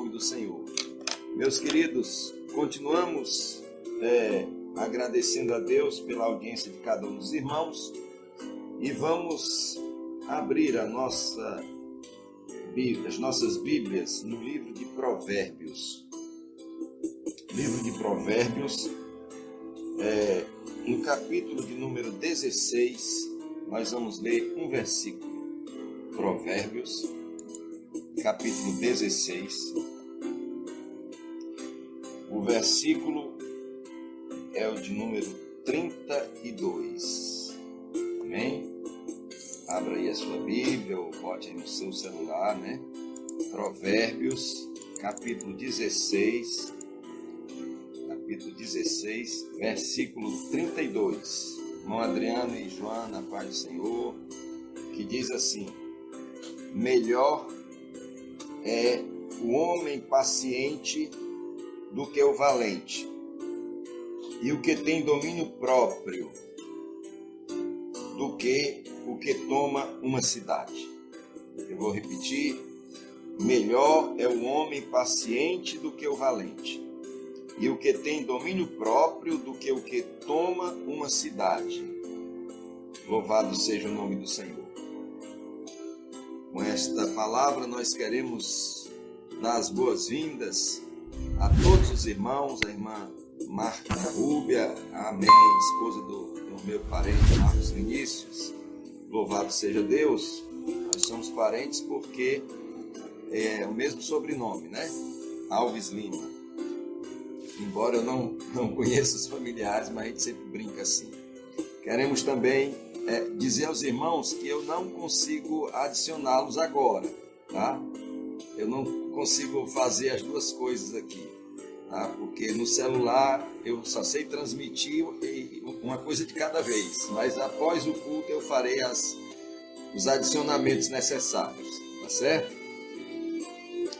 nome do Senhor. Meus queridos, continuamos agradecendo a Deus pela audiência de cada um dos irmãos e vamos abrir as nossas Bíblias no livro de Provérbios. Livro de Provérbios, no capítulo de número 16, nós vamos ler um versículo. Provérbios, capítulo 16. O versículo é o de número 32. Amém? Abra aí a sua Bíblia ou bote aí no seu celular, né? Provérbios, capítulo 16. Capítulo 16, versículo 32. Irmão Adriano e Joana, paz do Senhor, que diz assim: melhor é o homem paciente do que o valente, e o que tem domínio próprio do que o que toma uma cidade. Eu vou repetir: melhor é o homem paciente do que o valente, e o que tem domínio próprio do que o que toma uma cidade. Louvado seja o nome do Senhor. Com esta palavra nós queremos dar as boas-vindas a todos os irmãos, a irmã Marta Rúbia, amém, esposa do meu parente Marcos Vinícius. Louvado seja Deus. Nós somos parentes porque é o mesmo sobrenome, né? Alves Lima. Embora eu não conheça os familiares, mas a gente sempre brinca assim. Queremos também dizer aos irmãos que eu não consigo adicioná-los agora, tá? Eu não consigo fazer as duas coisas aqui, tá? Porque no celular eu só sei transmitir uma coisa de cada vez, mas após o culto eu farei os adicionamentos necessários, tá certo?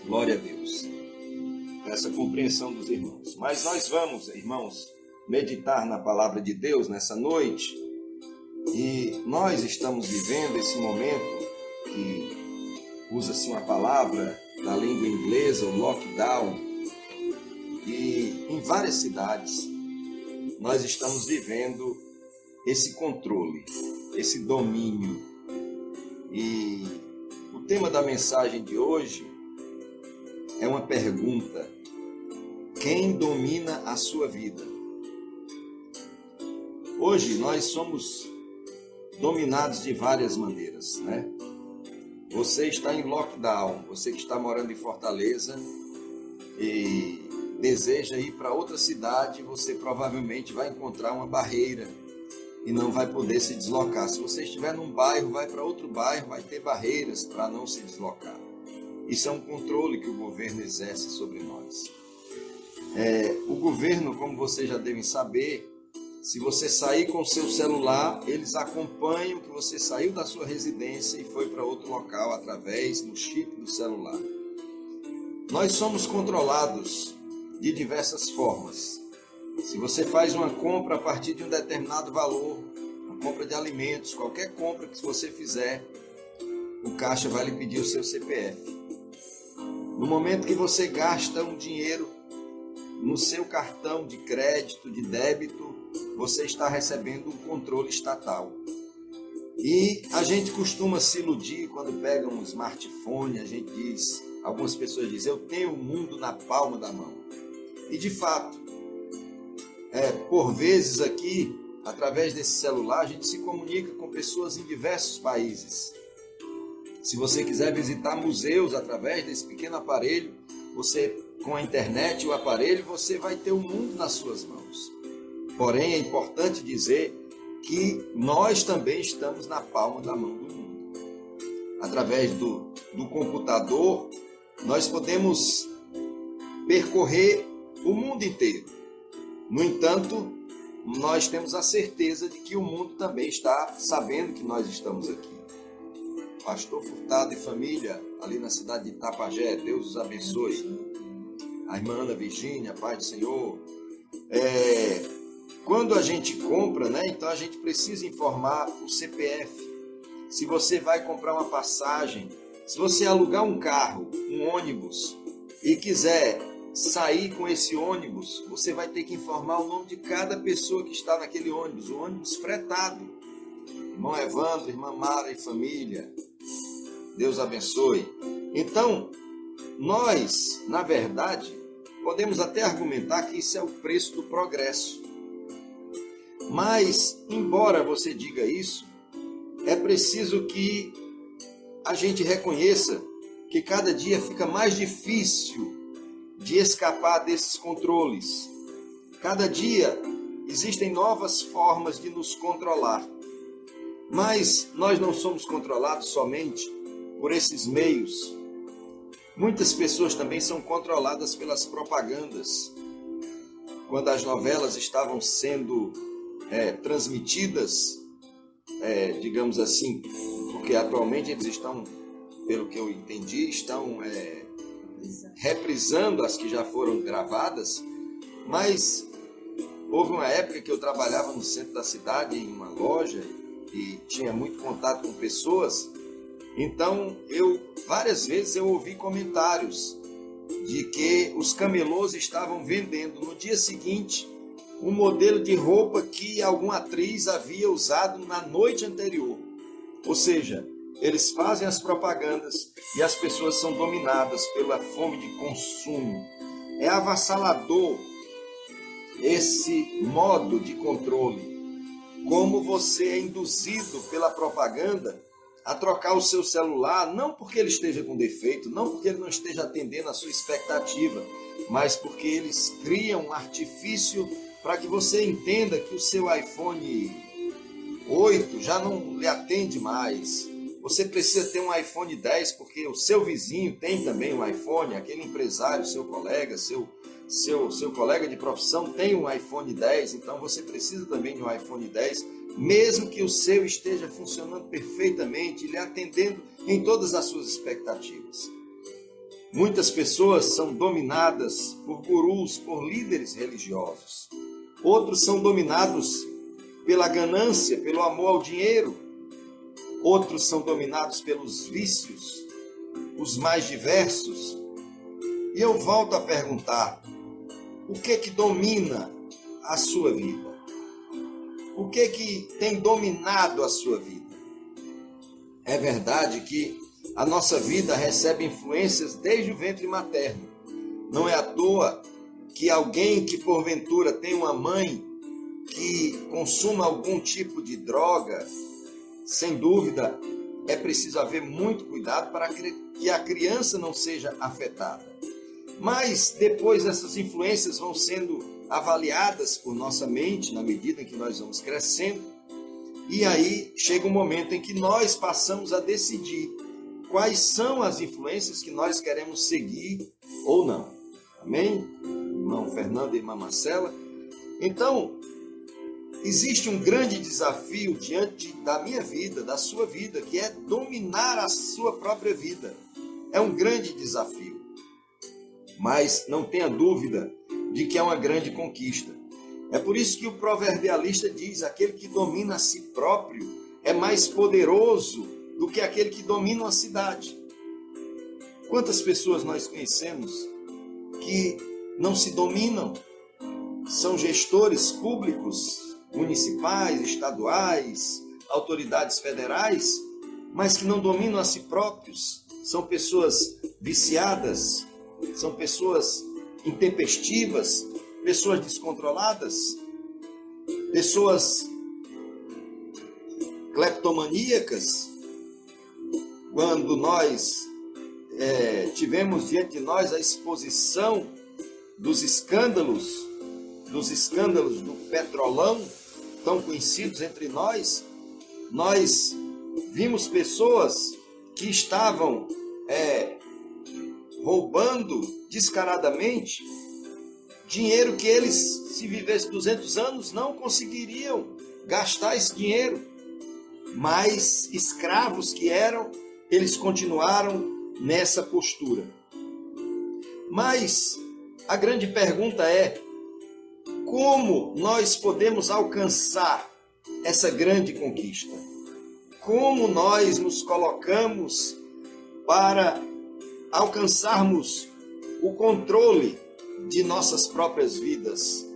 Glória a Deus. Essa compreensão dos irmãos. Mas nós vamos, irmãos, meditar na palavra de Deus nessa noite, e nós estamos vivendo esse momento que usa-se uma palavra da língua inglesa, o lockdown, e em várias cidades nós estamos vivendo esse controle, esse domínio. E o tema da mensagem de hoje é uma pergunta: quem domina a sua vida? Hoje nós somos dominados de várias maneiras, né? Você está em lockdown, você que está morando em Fortaleza e deseja ir para outra cidade, você provavelmente vai encontrar uma barreira e não vai poder se deslocar. Se você estiver num bairro, vai para outro bairro, vai ter barreiras para não se deslocar. Isso é um controle que o governo exerce sobre nós. O governo, como vocês já devem saber, se você sair com o seu celular, eles acompanham que você saiu da sua residência e foi para outro local através do chip do celular. Nós somos controlados de diversas formas. Se você faz uma compra a partir de um determinado valor, uma compra de alimentos, qualquer compra que você fizer, o caixa vai lhe pedir o seu CPF. No momento que você gasta um dinheiro no seu cartão de crédito, de débito, você está recebendo um controle estatal. E a gente costuma se iludir quando pega um smartphone, a gente diz, algumas pessoas dizem: eu tenho o mundo na palma da mão. E de fato, por vezes aqui, através desse celular, a gente se comunica com pessoas em diversos países. Se você quiser visitar museus através desse pequeno aparelho, você, com a internet e o aparelho, você vai ter o mundo nas suas mãos. Porém, é importante dizer que nós também estamos na palma da mão do mundo. Através do computador, nós podemos percorrer o mundo inteiro. No entanto, nós temos a certeza de que o mundo também está sabendo que nós estamos aqui. Pastor Furtado e família, ali na cidade de Itapajé, Deus os abençoe. A irmã Ana Virgínia, paz do Senhor. Quando a gente compra, né, então a gente precisa informar o CPF. Se você vai comprar uma passagem, se você alugar um carro, um ônibus, e quiser sair com esse ônibus, você vai ter que informar o nome de cada pessoa que está naquele ônibus, o ônibus fretado. Irmão Evandro, irmã Mara e família, Deus abençoe. Então, nós, na verdade, podemos até argumentar que isso é o preço do progresso. Mas, embora você diga isso, é preciso que a gente reconheça que cada dia fica mais difícil de escapar desses controles. Cada dia existem novas formas de nos controlar. Mas nós não somos controlados somente por esses meios. Muitas pessoas também são controladas pelas propagandas. Quando as novelas estavam sendo transmitidas, digamos assim, porque atualmente eles estão, pelo que eu entendi, estão reprisando as que já foram gravadas, mas houve uma época que eu trabalhava no centro da cidade, em uma loja, e tinha muito contato com pessoas, então várias vezes eu ouvi comentários de que os camelôs estavam vendendo no dia seguinte um modelo de roupa que alguma atriz havia usado na noite anterior. Ou seja, eles fazem as propagandas e as pessoas são dominadas pela fome de consumo. É avassalador esse modo de controle. Como você é induzido pela propaganda a trocar o seu celular, não porque ele esteja com defeito, não porque ele não esteja atendendo a sua expectativa, mas porque eles criam um artifício para que você entenda que o seu iPhone 8 já não lhe atende mais. Você precisa ter um iPhone 10 porque o seu vizinho tem também um iPhone, aquele empresário, seu colega, seu colega de profissão tem um iPhone 10, então você precisa também de um iPhone 10, mesmo que o seu esteja funcionando perfeitamente, lhe atendendo em todas as suas expectativas. Muitas pessoas são dominadas por gurus, por líderes religiosos. Outros são dominados pela ganância, pelo amor ao dinheiro. Outros são dominados pelos vícios, os mais diversos. E eu volto a perguntar, o que domina a sua vida? O que tem dominado a sua vida? É verdade que a nossa vida recebe influências desde o ventre materno. Não é à toa que alguém que porventura tem uma mãe que consuma algum tipo de droga, sem dúvida, é preciso haver muito cuidado para que a criança não seja afetada. Mas depois essas influências vão sendo avaliadas por nossa mente na medida em que nós vamos crescendo. E aí chega um momento em que nós passamos a decidir quais são as influências que nós queremos seguir ou não. Amém? Irmão Fernando e irmã Marcela. Então, existe um grande desafio diante da minha vida, da sua vida, que é dominar a sua própria vida. É um grande desafio. Mas não tenha dúvida de que é uma grande conquista. É por isso que o proverbialista diz, aquele que domina a si próprio é mais poderoso do que aquele que domina uma cidade. Quantas pessoas nós conhecemos que não se dominam? São gestores públicos, municipais, estaduais, autoridades federais, mas que não dominam a si próprios. São pessoas viciadas, são pessoas intempestivas, pessoas descontroladas, pessoas cleptomaníacas. Quando nós tivemos diante de nós a exposição dos escândalos do Petrolão, tão conhecidos entre nós, nós vimos pessoas que estavam roubando descaradamente dinheiro que eles, se vivessem 200 anos, não conseguiriam gastar esse dinheiro. Mas escravos que eram, eles continuaram nessa postura. Mas a grande pergunta é: como nós podemos alcançar essa grande conquista? Como nós nos colocamos para alcançarmos o controle de nossas próprias vidas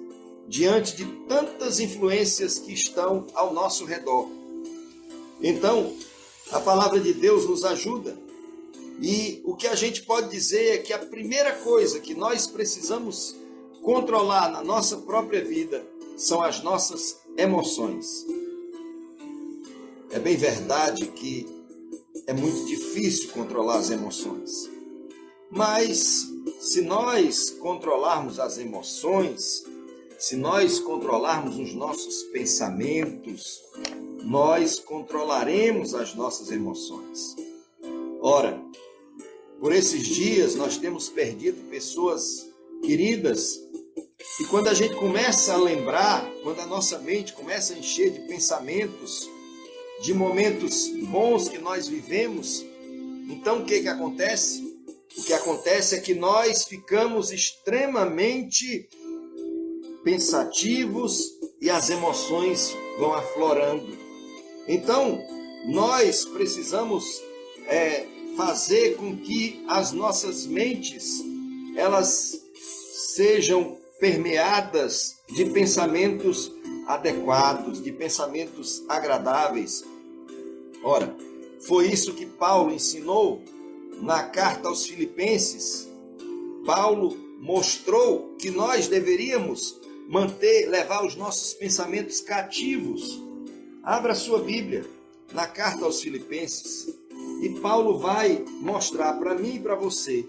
diante de tantas influências que estão ao nosso redor. Então, a palavra de Deus nos ajuda. E o que a gente pode dizer é que a primeira coisa que nós precisamos controlar na nossa própria vida são as nossas emoções. É bem verdade que é muito difícil controlar as emoções. Mas se nós controlarmos as emoções, se nós controlarmos os nossos pensamentos, nós controlaremos as nossas emoções. Ora, por esses dias nós temos perdido pessoas queridas, e quando a gente começa a lembrar, quando a nossa mente começa a encher de pensamentos, de momentos bons que nós vivemos, então o que acontece? O que acontece é que nós ficamos extremamente pensativos e as emoções vão aflorando. Então, nós precisamos fazer com que as nossas mentes elas sejam permeadas de pensamentos adequados, de pensamentos agradáveis. Ora, foi isso que Paulo ensinou na carta aos Filipenses. Paulo mostrou que nós deveríamos levar os nossos pensamentos cativos. Abra sua Bíblia na carta aos Filipenses e Paulo vai mostrar para mim e para você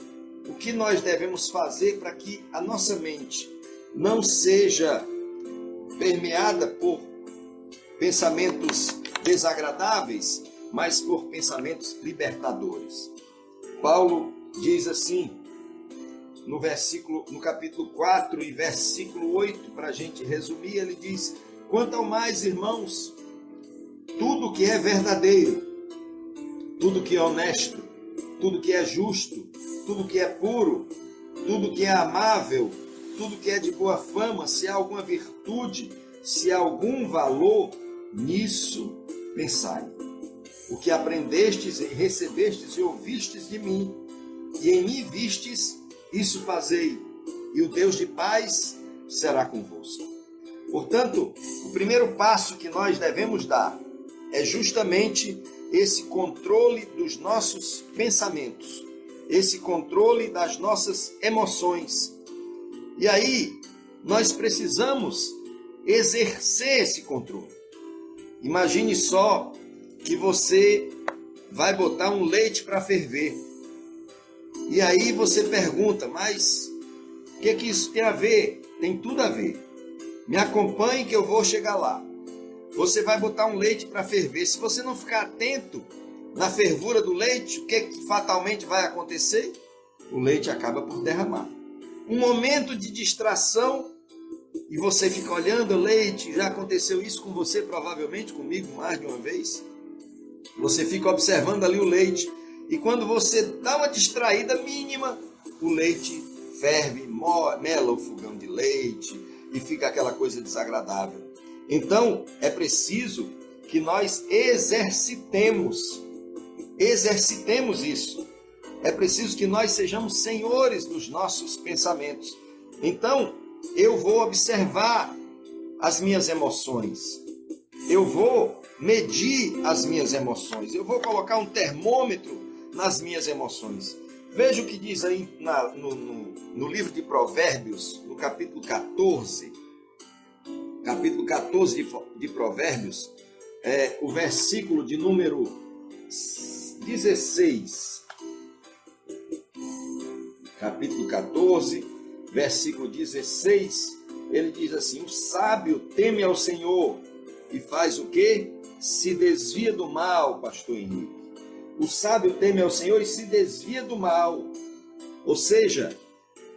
o que nós devemos fazer para que a nossa mente não seja permeada por pensamentos desagradáveis, mas por pensamentos libertadores. Paulo diz assim, no capítulo 4 e versículo 8, para a gente resumir, ele diz: quanto ao mais, irmãos, tudo que é verdadeiro, tudo que é honesto, tudo que é justo, tudo que é puro, tudo que é amável, tudo que é de boa fama, se há alguma virtude, se há algum valor, nisso pensai. O que aprendestes e recebestes e ouvistes de mim, e em mim vistes, isso fazei, e o Deus de paz será convosco. Portanto, o primeiro passo que nós devemos dar é justamente esse controle dos nossos pensamentos, esse controle das nossas emoções. E aí, nós precisamos exercer esse controle. Imagine só que você vai botar um leite para ferver. E aí você pergunta, mas o que isso tem a ver? Tem tudo a ver. Me acompanhe que eu vou chegar lá. Você vai botar um leite para ferver. Se você não ficar atento na fervura do leite, o que fatalmente vai acontecer? O leite acaba por derramar. Um momento de distração e você fica olhando o leite. Já aconteceu isso com você, provavelmente comigo, mais de uma vez. Você fica observando ali o leite. E quando você dá uma distraída mínima, o leite ferve, mela o fogão de leite e fica aquela coisa desagradável. Então, é preciso que nós exercitemos isso. É preciso que nós sejamos senhores dos nossos pensamentos. Então, eu vou observar as minhas emoções. Eu vou medir as minhas emoções. Eu vou colocar um termômetro nas minhas emoções. Veja o que diz aí no livro de Provérbios, no capítulo 14. Capítulo 14 de Provérbios, o versículo de número 16. Capítulo 14, versículo 16, ele diz assim: o sábio teme ao Senhor e faz o quê? Se desvia do mal, pastor Henrique. O sábio teme ao Senhor e se desvia do mal. Ou seja,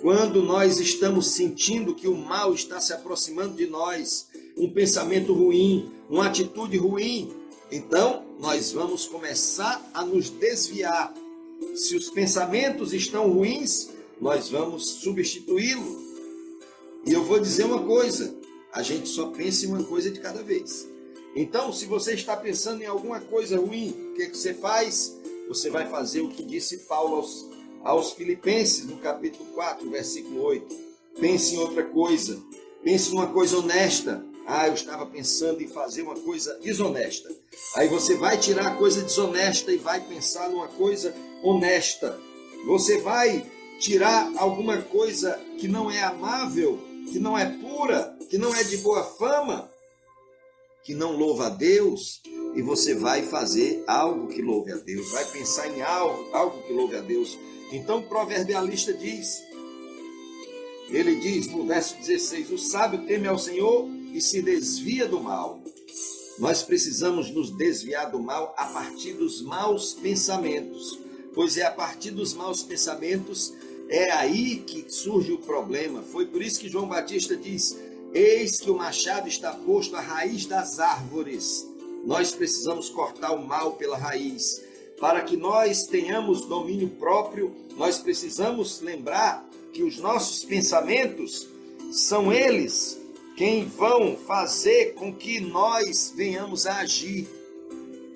quando nós estamos sentindo que o mal está se aproximando de nós, um pensamento ruim, uma atitude ruim, então nós vamos começar a nos desviar. Se os pensamentos estão ruins, nós vamos substituí-lo. E eu vou dizer uma coisa, a gente só pensa em uma coisa de cada vez. Então, se você está pensando em alguma coisa ruim, o que você faz? Você vai fazer o que disse Paulo aos Filipenses, no capítulo 4, versículo 8. Pense em outra coisa. Pense numa coisa honesta. Eu estava pensando em fazer uma coisa desonesta. Aí você vai tirar a coisa desonesta e vai pensar numa coisa honesta. Você vai tirar alguma coisa que não é amável, que não é pura, que não é de boa fama, que não louva a Deus, e você vai fazer algo que louve a Deus, vai pensar em algo que louve a Deus. Então o proverbialista diz, ele diz no verso 16, o sábio teme ao Senhor e se desvia do mal. Nós precisamos nos desviar do mal a partir dos maus pensamentos, pois é a partir dos maus pensamentos, é aí que surge o problema. Foi por isso que João Batista diz, eis que o machado está posto à raiz das árvores. Nós precisamos cortar o mal pela raiz. Para que nós tenhamos domínio próprio, nós precisamos lembrar que os nossos pensamentos são eles quem vão fazer com que nós venhamos a agir.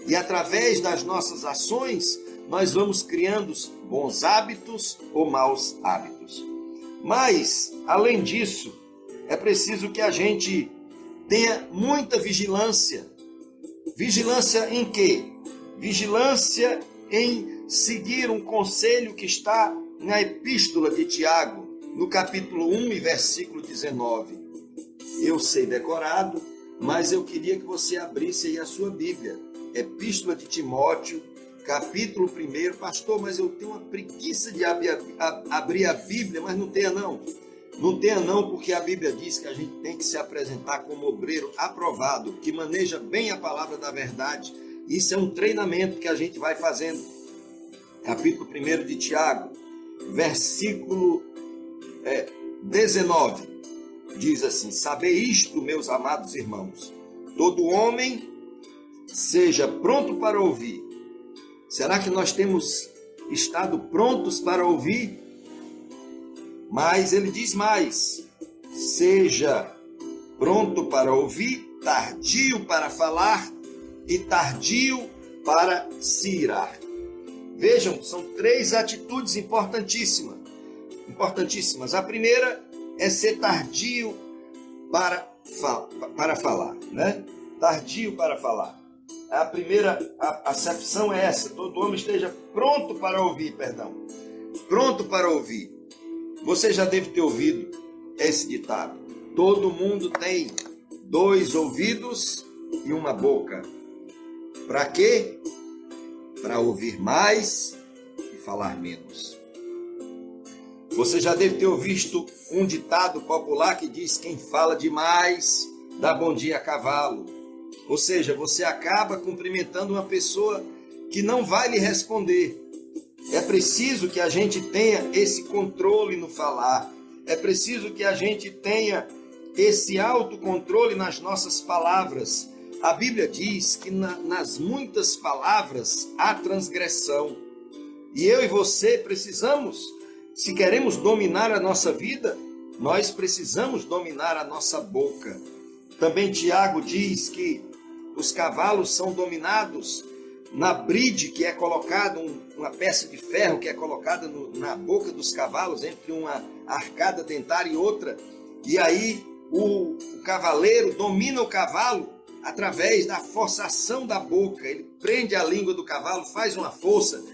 E através das nossas ações, nós vamos criando bons hábitos ou maus hábitos. Mas, além disso, é preciso que a gente tenha muita vigilância. Vigilância em quê? Vigilância em seguir um conselho que está na Epístola de Tiago, no capítulo 1 e versículo 19. Eu sei decorado, mas eu queria que você abrisse aí a sua Bíblia. Epístola de Timóteo, capítulo 1. Pastor, mas eu tenho uma preguiça de abrir a Bíblia, mas não tenha não. Não tenha não, porque a Bíblia diz que a gente tem que se apresentar como obreiro aprovado, que maneja bem a palavra da verdade. Isso é um treinamento que a gente vai fazendo. Capítulo 1 de Tiago, versículo 19, diz assim, sabei isto, meus amados irmãos, todo homem seja pronto para ouvir. Será que nós temos estado prontos para ouvir? Mas ele diz mais, seja pronto para ouvir, tardio para falar e tardio para se irar. Vejam, são 3 atitudes importantíssimas. A primeira é ser tardio para falar, né? Tardio para falar. A primeira acepção é essa, todo homem esteja pronto para ouvir, pronto para ouvir. Você já deve ter ouvido esse ditado, todo mundo tem 2 ouvidos e uma boca. Para quê? Para ouvir mais e falar menos. Você já deve ter ouvido um ditado popular que diz, quem fala demais dá bom dia a cavalo. Ou seja, você acaba cumprimentando uma pessoa que não vai lhe responder. É preciso que a gente tenha esse controle no falar. É preciso que a gente tenha esse autocontrole nas nossas palavras. A Bíblia diz que nas muitas palavras há transgressão. E eu e você precisamos, se queremos dominar a nossa vida, nós precisamos dominar a nossa boca. Também Tiago diz que os cavalos são dominados na bride, que é colocada uma peça de ferro que é colocada na boca dos cavalos, entre uma arcada dentária e outra. E aí o cavaleiro domina o cavalo através da forçação da boca. Ele prende a língua do cavalo, faz uma força,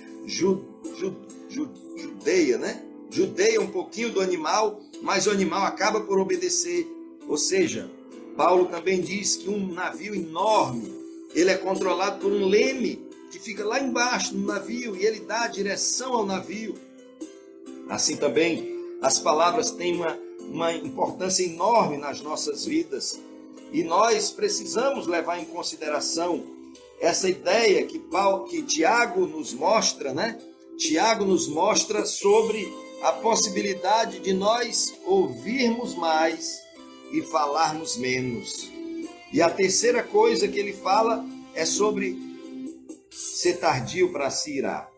judeia, né? Judeia um pouquinho do animal, mas o animal acaba por obedecer. Ou seja, Paulo também diz que um navio enorme, ele é controlado por um leme que fica lá embaixo no navio e ele dá a direção ao navio. Assim também, as palavras têm uma importância enorme nas nossas vidas e nós precisamos levar em consideração essa ideia que Tiago nos mostra, né? Tiago nos mostra sobre a possibilidade de nós ouvirmos mais e falarmos menos. E a terceira coisa que ele fala é sobre ser tardio para se irar.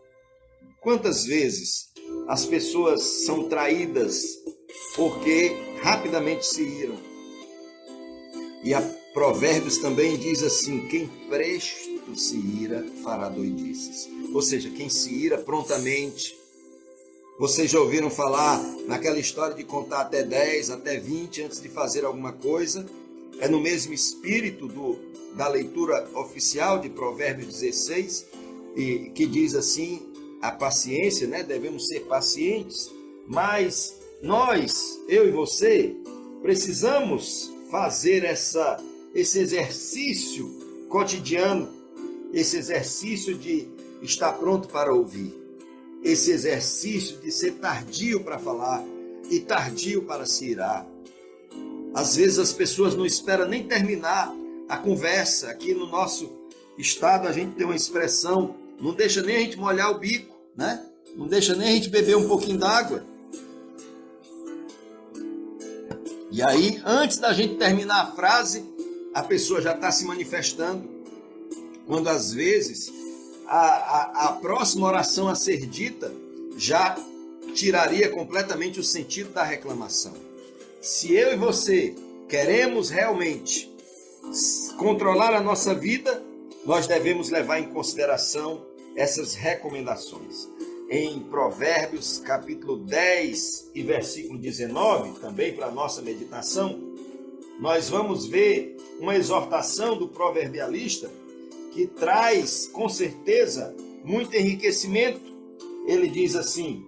Quantas vezes as pessoas são traídas porque rapidamente se iram? E a Provérbios também diz assim, quem presto se ira fará doidices. Ou seja, quem se ira prontamente Vocês já ouviram falar naquela história de contar até 10, até 20 antes de fazer alguma coisa? É no mesmo espírito da leitura oficial de Provérbios 16, que diz assim, a paciência, né? Devemos ser pacientes, mas nós, eu e você, precisamos fazer esse exercício cotidiano, esse exercício de estar pronto para ouvir, esse exercício de ser tardio para falar e tardio para se irar. Às vezes as pessoas não esperam nem terminar a conversa. Aqui no nosso estado a gente tem uma expressão, não deixa nem a gente molhar o bico, né? Não deixa nem a gente beber um pouquinho d'água. E aí, antes da gente terminar a frase, a pessoa já está se manifestando. Quando às vezes a próxima oração a ser dita já tiraria completamente o sentido da reclamação. Se eu e você queremos realmente controlar a nossa vida, nós devemos levar em consideração essas recomendações. Em Provérbios capítulo 10 e versículo 19, também para a nossa meditação, nós vamos ver uma exortação do proverbialista que traz, com certeza, muito enriquecimento. Ele diz assim: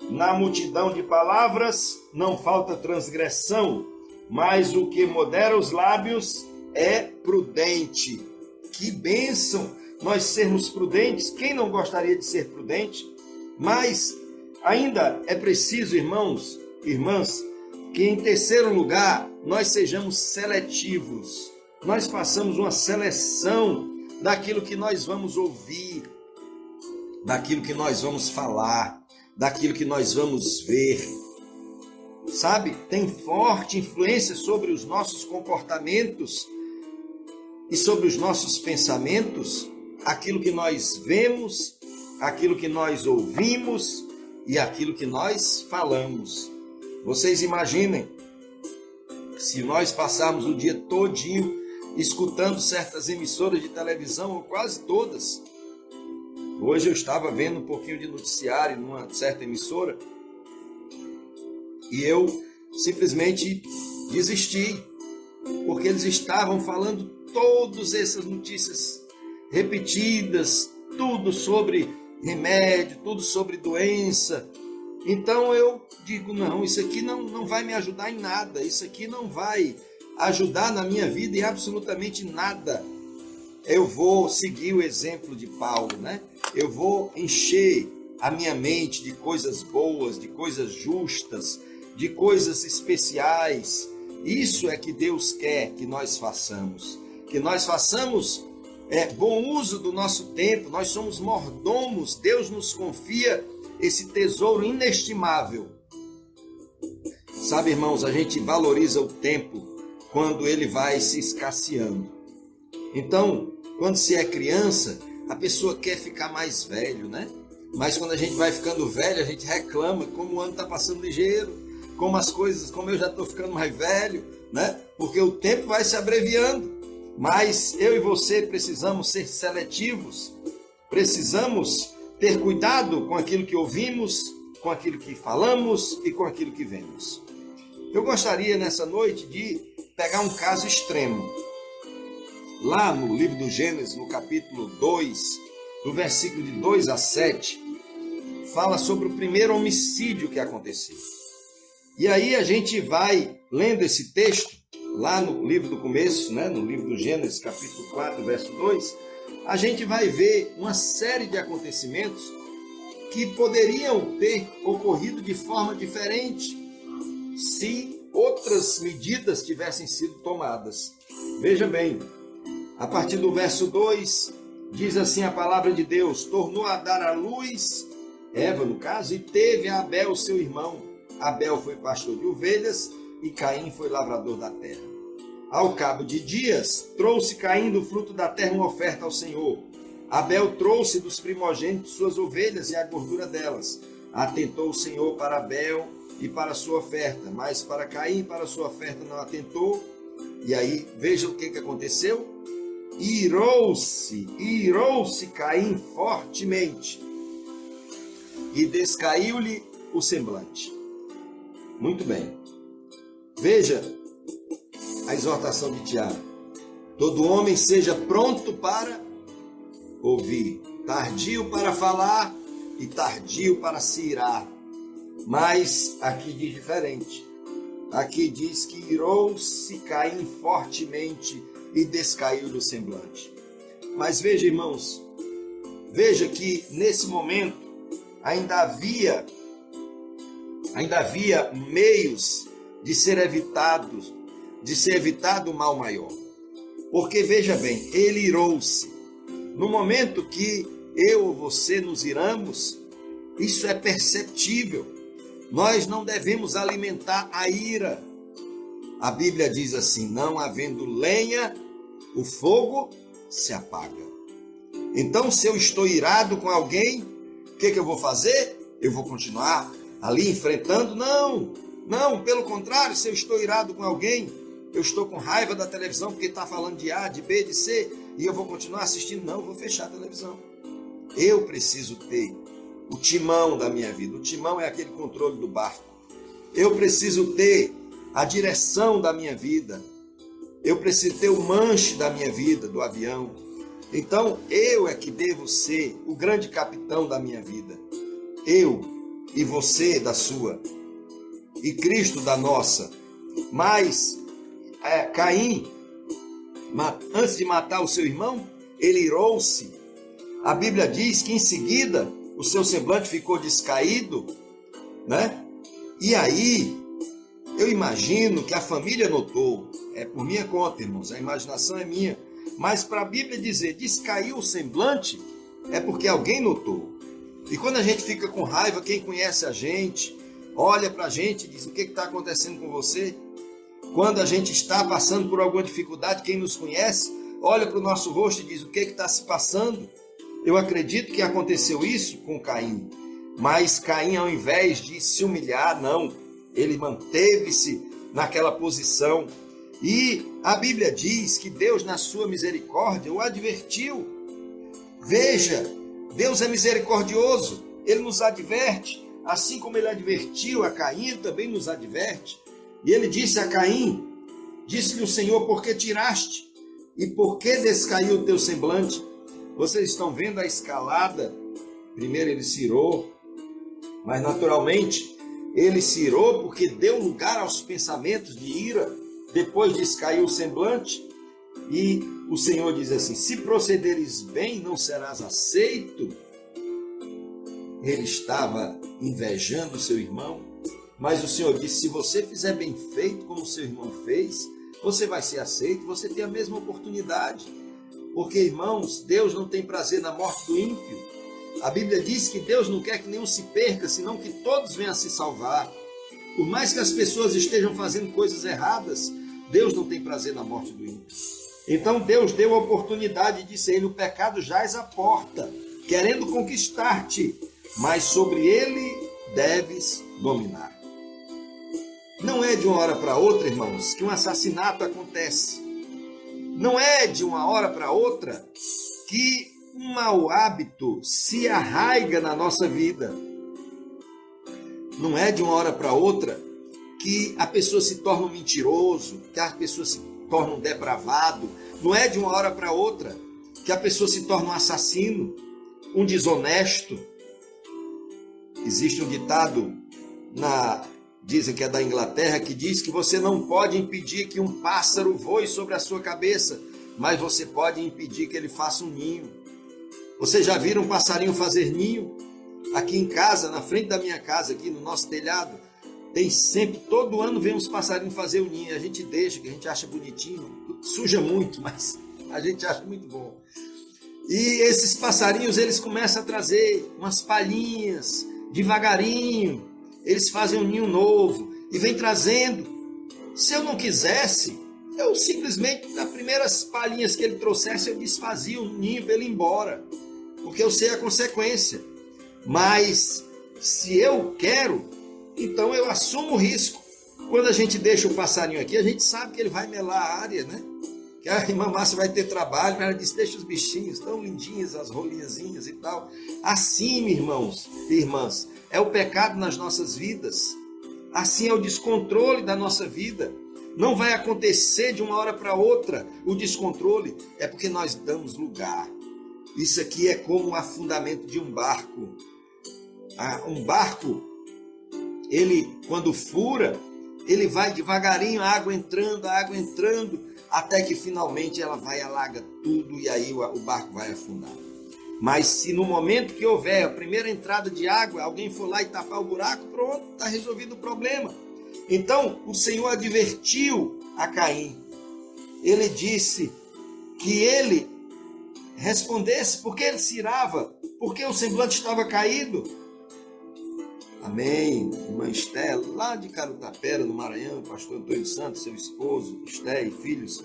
na multidão de palavras não falta transgressão, mas o que modera os lábios é prudente. Que bênção nós sermos prudentes! Quem não gostaria de ser prudente? Mas ainda é preciso, irmãos, irmãs, que em terceiro lugar nós sejamos seletivos. Nós façamos uma seleção daquilo que nós vamos ouvir, daquilo que nós vamos falar, daquilo que nós vamos ver. Sabe, tem forte influência sobre os nossos comportamentos e sobre os nossos pensamentos, aquilo que nós vemos, aquilo que nós ouvimos e aquilo que nós falamos. Vocês imaginem, se nós passarmos o dia todinho escutando certas emissoras de televisão, ou quase todas. Hoje eu estava vendo um pouquinho de noticiário numa certa emissora e eu simplesmente desisti, porque eles estavam falando todas essas notícias repetidas, tudo sobre remédio, tudo sobre doença. Então eu digo, não, isso aqui não vai me ajudar em nada, isso aqui não vai ajudar na minha vida em absolutamente nada. Eu vou seguir o exemplo de Paulo, né? Eu vou encher a minha mente de coisas boas, de coisas justas, de coisas especiais. Isso é que Deus quer que nós façamos. Que nós façamos bom uso do nosso tempo. Nós somos mordomos. Deus nos confia esse tesouro inestimável. Sabe, irmãos, a gente valoriza o tempo quando ele vai se escasseando. Então, quando se é criança, a pessoa quer ficar mais velho, né? Mas quando a gente vai ficando velho, a gente reclama como o ano está passando ligeiro, como as coisas, como eu já estou ficando mais velho, né? Porque o tempo vai se abreviando. Mas eu e você precisamos ser seletivos, precisamos ter cuidado com aquilo que ouvimos, com aquilo que falamos e com aquilo que vemos. Eu gostaria nessa noite de pegar um caso extremo. Lá no livro do Gênesis, no capítulo 2, no versículo de 2 a 7, fala sobre o primeiro homicídio que aconteceu. E aí a gente vai lendo esse texto, lá no livro do começo, né, no livro do Gênesis, capítulo 4, verso 2, a gente vai ver uma série de acontecimentos que poderiam ter ocorrido de forma diferente se outras medidas tivessem sido tomadas. Veja bem, a partir do verso 2, diz assim a palavra de Deus: tornou a dar à luz, Eva no caso, e teve a Abel seu irmão. Abel foi pastor de ovelhas e Caim foi lavrador da terra. Ao cabo de dias, trouxe Caim do fruto da terra uma oferta ao Senhor. Abel trouxe dos primogênitos suas ovelhas e a gordura delas. Atentou o Senhor para Abel e para a sua oferta, mas para Caim e para a sua oferta não atentou. E aí, veja o que aconteceu. Irou-se Caim fortemente, e descaiu-lhe o semblante. Muito bem. Veja a exortação de Tiago. Todo homem seja pronto para ouvir, tardio para falar e tardio para se irar. Mas aqui diz diferente. Aqui diz que irou-se Caim fortemente e descaiu do semblante. Mas veja, irmãos, veja que nesse momento ainda havia meios de ser evitado o mal maior. Porque veja bem, ele irou-se. No momento que eu ou você nos iramos, isso é perceptível. Nós não devemos alimentar a ira. A Bíblia diz assim: não havendo lenha, o fogo se apaga. Então, se eu estou irado com alguém, o que eu vou fazer? Eu vou continuar ali enfrentando? Não, pelo contrário, se eu estou irado com alguém, eu estou com raiva da televisão porque está falando de A, de B, de C, e eu vou continuar assistindo? Não, eu vou fechar a televisão. Eu preciso ter o timão da minha vida. O timão é aquele controle do barco. Eu preciso ter a direção da minha vida. Eu preciso ter o manche da minha vida, do avião. Então, eu é que devo ser o grande capitão da minha vida. Eu e você da sua. E Cristo da nossa. Mas Caim, antes de matar o seu irmão, ele irou-se. A Bíblia diz que em seguida o seu semblante ficou descaído, né? E aí, eu imagino que a família notou. É por minha conta, irmãos, a imaginação é minha. Mas para a Bíblia dizer descaiu o semblante, é porque alguém notou. E quando a gente fica com raiva, quem conhece a gente, olha para a gente e diz: o que está acontecendo com você? Quando a gente está passando por alguma dificuldade, quem nos conhece, olha para o nosso rosto e diz: o que está se passando? Eu acredito que aconteceu isso com Caim. Mas Caim, ao invés de se humilhar, não. Ele manteve-se naquela posição. E a Bíblia diz que Deus, na sua misericórdia, o advertiu. Veja, Deus é misericordioso. Ele nos adverte. Assim como ele advertiu a Caim, ele também nos adverte. E ele disse a Caim, disse-lhe o Senhor: por que tiraste? E por que descaiu o teu semblante? Vocês estão vendo a escalada? Primeiro ele se irou, mas naturalmente ele se irou porque deu lugar aos pensamentos de ira. Depois descaiu o semblante. E o Senhor diz assim: se procederes bem, não serás aceito. Ele estava invejando seu irmão. Mas o Senhor disse: se você fizer bem feito como seu irmão fez, você vai ser aceito, você tem a mesma oportunidade. Porque, irmãos, Deus não tem prazer na morte do ímpio. A Bíblia diz que Deus não quer que nenhum se perca, senão que todos venham a se salvar. Por mais que as pessoas estejam fazendo coisas erradas, Deus não tem prazer na morte do ímpio. Então Deus deu a oportunidade e disse a ele: o pecado jaz à porta, querendo conquistar-te, mas sobre ele deves dominar. Não é de uma hora para outra, irmãos, que um assassinato acontece. Não é de uma hora para outra que um mau hábito se arraiga na nossa vida. Não é de uma hora para outra que a pessoa se torna um mentiroso, que a pessoa se torna um depravado. Não é de uma hora para outra que a pessoa se torna um assassino, um desonesto. Existe um ditado, dizem que é da Inglaterra, que diz que você não pode impedir que um pássaro voe sobre a sua cabeça, mas você pode impedir que ele faça um ninho. Vocês já viram um passarinho fazer ninho? Aqui em casa, na frente da minha casa, aqui no nosso telhado, tem sempre, todo ano vem uns passarinhos fazer o ninho. A gente deixa, que a gente acha bonitinho, suja muito, mas a gente acha muito bom. E esses passarinhos, eles começam a trazer umas palhinhas, devagarinho. Eles fazem um ninho novo e vem trazendo. Se eu não quisesse, eu simplesmente, nas primeiras palhinhas que ele trouxesse, eu desfazia o ninho para ele ir embora, porque eu sei a consequência. Mas se eu quero, então eu assumo o risco. Quando a gente deixa o passarinho aqui, a gente sabe que ele vai melar a área, né? que a irmã Márcia vai ter trabalho, mas ela disse, deixa os bichinhos, tão lindinhas, as rolinhazinhas e tal. Assim, irmãos e irmãs, é o pecado nas nossas vidas. Assim é o descontrole da nossa vida. Não vai acontecer de uma hora para outra o descontrole, é porque nós damos lugar. Isso aqui é como o afundamento de um barco. Um barco, ele quando fura, ele vai devagarinho, a água entrando, até que finalmente ela vai, alaga tudo e aí o barco vai afundar. Mas se no momento que houver a primeira entrada de água, alguém for lá e tapar o buraco, pronto, está resolvido o problema. Então o Senhor advertiu a Caim. Ele disse que ele respondesse porque ele se irava, porque o semblante estava caído. Amém. Irmã Esté, lá de Carutapera, no Maranhão, pastor Antônio Santos, seu esposo, Esté e filhos.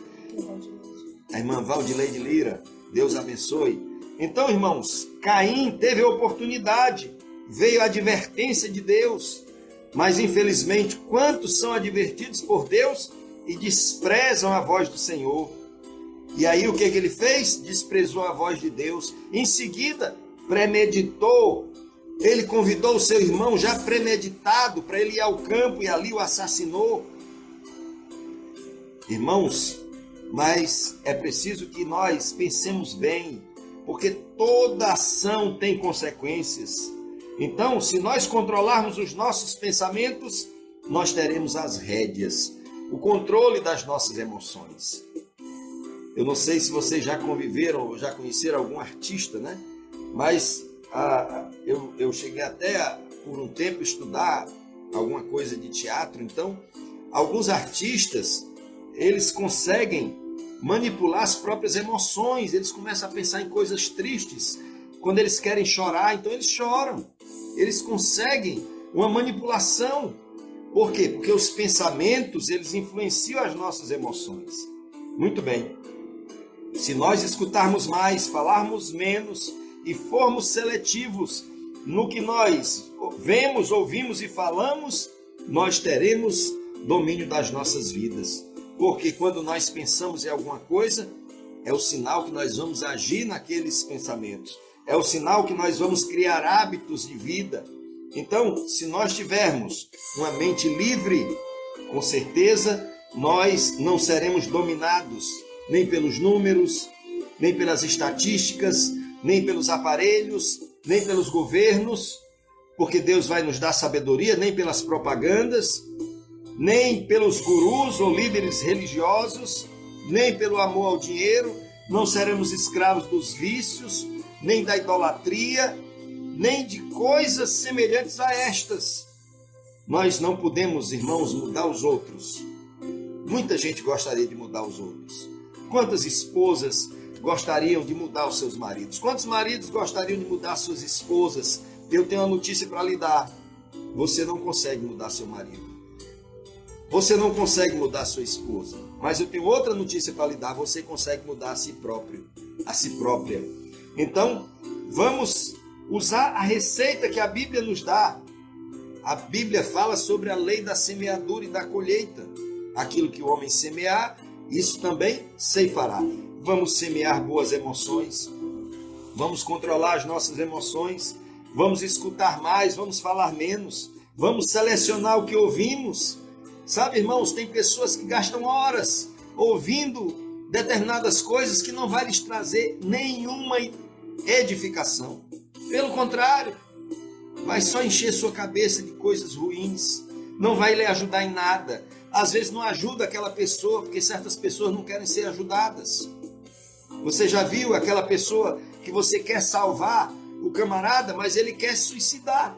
A irmã Valdileide Lira, Deus abençoe. Então, irmãos, Caim teve a oportunidade, veio a advertência de Deus, mas infelizmente, quantos são advertidos por Deus e desprezam a voz do Senhor? E aí o que ele fez? Desprezou a voz de Deus. Em seguida, premeditou. Ele convidou o seu irmão já premeditado para ele ir ao campo e ali o assassinou. Irmãos, mas é preciso que nós pensemos bem, porque toda ação tem consequências. Então, se nós controlarmos os nossos pensamentos, nós teremos as rédeas, o controle das nossas emoções. Eu não sei se vocês já conviveram ou já conheceram algum artista, né? Mas eu cheguei até por um tempo estudar alguma coisa de teatro. Então, alguns artistas, eles conseguem manipular as próprias emoções. Eles começam a pensar em coisas tristes. Quando eles querem chorar, então eles choram. Eles conseguem uma manipulação. Por quê? Porque os pensamentos, eles influenciam as nossas emoções. Muito bem. Se nós escutarmos mais, falarmos menos e formos seletivos no que nós vemos, ouvimos e falamos, nós teremos domínio das nossas vidas. Porque quando nós pensamos em alguma coisa, é o sinal que nós vamos agir naqueles pensamentos. É o sinal que nós vamos criar hábitos de vida. Então, se nós tivermos uma mente livre, com certeza, nós não seremos dominados nem pelos números, nem pelas estatísticas, nem pelos aparelhos, nem pelos governos, porque Deus vai nos dar sabedoria, nem pelas propagandas, nem pelos gurus ou líderes religiosos, nem pelo amor ao dinheiro. Não seremos escravos dos vícios, nem da idolatria, nem de coisas semelhantes a estas. Nós não podemos, irmãos, mudar os outros. Muita gente gostaria de mudar os outros. Quantas esposas gostariam de mudar os seus maridos? Quantos maridos gostariam de mudar suas esposas? Eu tenho uma notícia para lhe dar. Você não consegue mudar seu marido. Você não consegue mudar sua esposa. Mas eu tenho outra notícia para lhe dar. Você consegue mudar a si próprio, a si própria. Então, vamos usar a receita que a Bíblia nos dá. A Bíblia fala sobre a lei da semeadura e da colheita. Aquilo que o homem semear, isso também ceifará. Vamos semear boas emoções. Vamos controlar as nossas emoções. Vamos escutar mais, vamos falar menos. Vamos selecionar o que ouvimos. Sabe, irmãos, tem pessoas que gastam horas ouvindo determinadas coisas que não vai lhes trazer nenhuma edificação. Pelo contrário, vai só encher sua cabeça de coisas ruins. Não vai lhe ajudar em nada. Às vezes não ajuda aquela pessoa, porque certas pessoas não querem ser ajudadas. Você já viu aquela pessoa que você quer salvar, o camarada, mas ele quer se suicidar.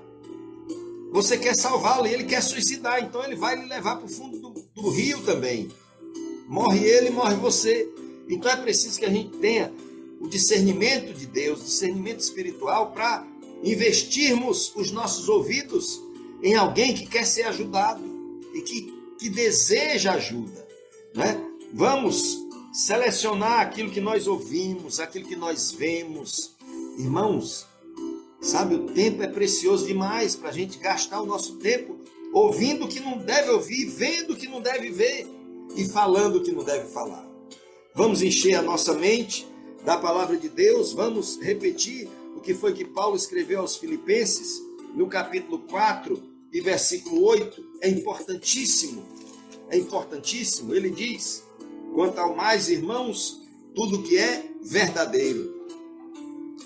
Você quer salvá-lo e ele quer suicidar, então ele vai lhe levar para o fundo do rio também. Morre ele, morre você. Então é preciso que a gente tenha o discernimento de Deus, discernimento espiritual, para investirmos os nossos ouvidos em alguém que quer ser ajudado e que deseja ajuda, né? Vamos selecionar aquilo que nós ouvimos, aquilo que nós vemos. Irmãos, sabe, o tempo é precioso demais para a gente gastar o nosso tempo ouvindo o que não deve ouvir, vendo o que não deve ver e falando o que não deve falar. Vamos encher a nossa mente da palavra de Deus, vamos repetir o que foi que Paulo escreveu aos Filipenses, no capítulo 4 e versículo 8, é importantíssimo, ele diz: quanto ao mais, irmãos, tudo que é verdadeiro.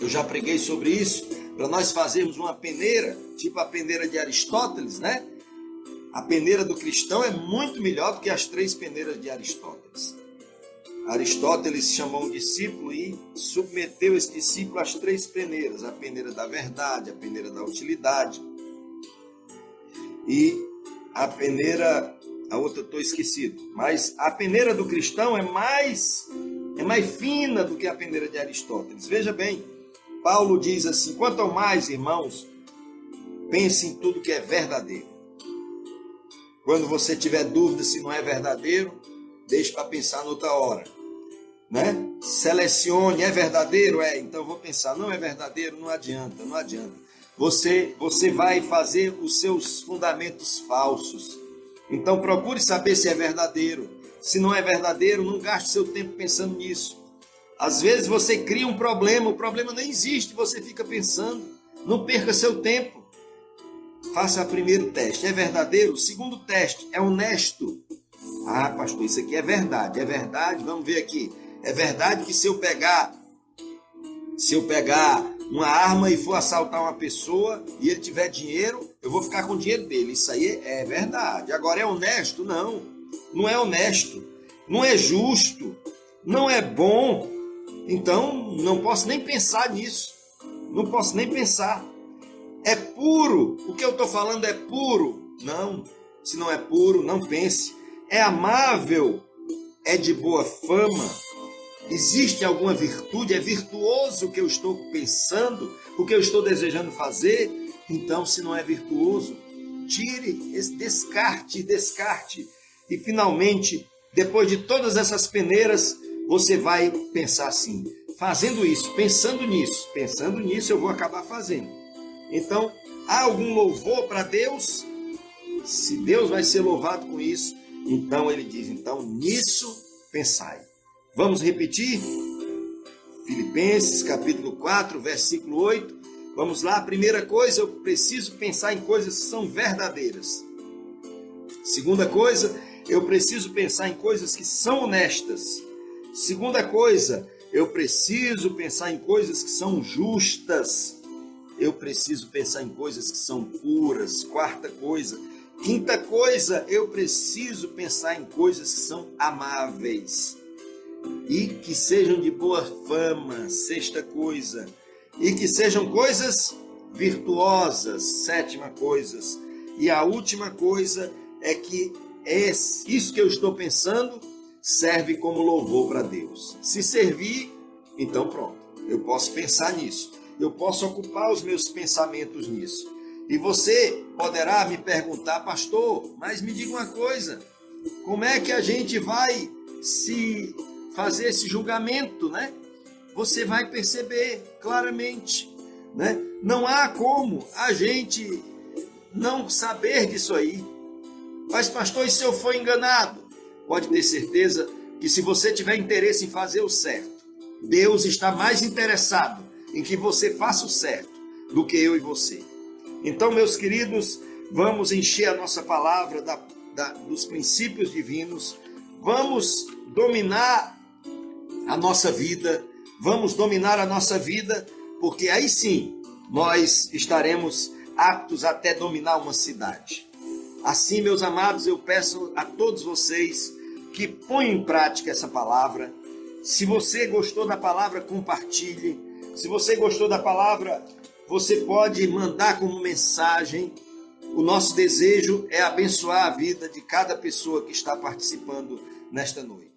Eu já preguei sobre isso, para nós fazermos uma peneira, tipo a peneira de Aristóteles, né? A peneira do cristão é muito melhor do que as 3 peneiras de Aristóteles. Aristóteles chamou um discípulo e submeteu esse discípulo às 3 peneiras: a peneira da verdade, a peneira da utilidade e a peneira, a outra eu estou esquecido, mas a peneira do cristão é mais fina do que a peneira de Aristóteles. Veja bem, Paulo diz assim: quanto ao mais, irmãos, pense em tudo que é verdadeiro. Quando você tiver dúvida se não é verdadeiro, deixe para pensar noutra hora, né? Selecione, é verdadeiro? É, então vou pensar. Não é verdadeiro? Não adianta. Você vai fazer os seus fundamentos falsos. Então procure saber se é verdadeiro. Se não é verdadeiro, não gaste seu tempo pensando nisso. Às vezes você cria um problema, o problema nem existe, você fica pensando. Não perca seu tempo. Faça o primeiro teste, é verdadeiro? O segundo teste, é honesto? Ah, pastor, isso aqui é verdade, vamos ver aqui. É verdade que se eu pegar uma arma e for assaltar uma pessoa e ele tiver dinheiro, eu vou ficar com o dinheiro dele. Isso aí é verdade. Agora, é honesto? Não é honesto, não é justo, não é bom. Então, não posso nem pensar nisso, não posso nem pensar. É puro, o que eu estou falando é puro? Não, se não é puro, não pense. É amável, é de boa fama, existe alguma virtude, é virtuoso o que eu estou pensando, o que eu estou desejando fazer. Então, se não é virtuoso, tire, descarte. E finalmente, depois de todas essas peneiras, você vai pensar assim: fazendo isso, pensando nisso, eu vou acabar fazendo. Então, há algum louvor para Deus? Se Deus vai ser louvado com isso, então ele diz: então nisso pensai. Vamos repetir? Filipenses capítulo 4, versículo 8. Vamos lá, primeira coisa, eu preciso pensar em coisas que são verdadeiras. Segunda coisa, eu preciso pensar em coisas que são honestas. Segunda coisa, eu preciso pensar em coisas que são justas. Eu preciso pensar em coisas que são puras. Quarta coisa. Quinta coisa, eu preciso pensar em coisas que são amáveis e que sejam de boa fama. Sexta coisa. E que sejam coisas virtuosas. Sétima coisa. E a última coisa é que isso que eu estou pensando serve como louvor para Deus. Se servir, então pronto. Eu posso pensar nisso. Eu posso ocupar os meus pensamentos nisso. E você poderá me perguntar: pastor, mas me diga uma coisa, como é que a gente vai se fazer esse julgamento, né? Você vai perceber claramente, né? Não há como a gente não saber disso aí. Mas pastor, e se eu for enganado? Pode ter certeza que se você tiver interesse em fazer o certo, Deus está mais interessado em que você faça o certo do que eu e você. Então, meus queridos, vamos encher a nossa palavra dos princípios divinos, vamos dominar a nossa vida, porque aí sim nós estaremos aptos até dominar uma cidade. Assim, meus amados, eu peço a todos vocês que ponham em prática essa palavra. Se você gostou da palavra, compartilhe. Se você gostou da palavra, você pode mandar como mensagem. O nosso desejo é abençoar a vida de cada pessoa que está participando nesta noite.